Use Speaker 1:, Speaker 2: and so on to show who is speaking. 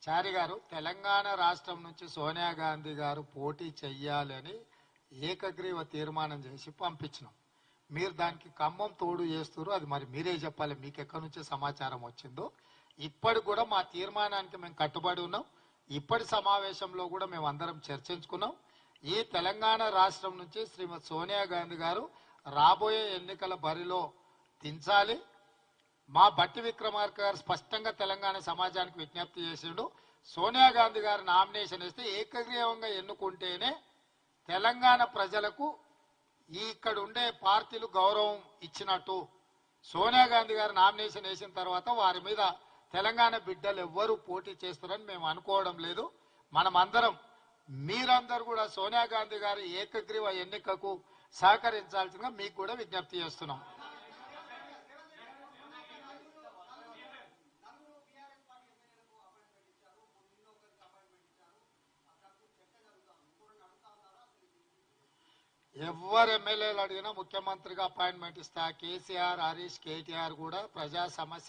Speaker 1: చారి గారు, తెలంగాణ రాష్ట్రం నుంచి సోనియా గాంధీ గారు పోటీ చెయ్యాలని ఏకగ్రీవ తీర్మానం చేసి పంపించినాం. మీరు దానికి ఖమ్మం తోడు చేస్తారు, అది మరి మీరే చెప్పాలి, మీకు ఎక్కడి నుంచి సమాచారం వచ్చిందో. ఇప్పటి కూడా మా తీర్మానానికి మేము కట్టుబడి ఉన్నాం. ఇప్పటి సమావేశంలో కూడా మేము అందరం చర్చించుకున్నాం. ఈ తెలంగాణ రాష్ట్రం నుంచి శ్రీమతి సోనియా గాంధీ గారు రాబోయే ఎన్నికల బరిలో దించాలి. మా బట్టి విక్రమార్క గారు స్పష్టంగా తెలంగాణ సమాజానికి విజ్ఞప్తి చేసిండు, సోనియా గాంధీ గారు నామినేషన్ వేస్తే ఏకగ్రీవంగా ఎన్నుకుంటేనే తెలంగాణ ప్రజలకు ఇక్కడ ఉండే పార్టీలు గౌరవం ఇచ్చినట్టు. సోనియా గాంధీ గారు నామినేషన్ వేసిన తర్వాత వారి మీద తెలంగాణ బిడ్డలు ఎవ్వరూ పోటీ చేస్తారని మేము అనుకోవడం లేదు. మనమందరం మీరందరూ కూడా సోనియా గాంధీ గారి ఏకగ్రీవ ఎన్నికకు సహకరించాల్సిందిగా మీకు కూడా విజ్ఞప్తి చేస్తున్నాం. ఎవరు ఎమ్మెల్యేలు అడిగినా ముఖ్యమంత్రిగా అపాయింట్మెంట్ ఇస్తా. కేసీఆర్, హరీష్, కేటీఆర్ కూడా ప్రజా సమస్య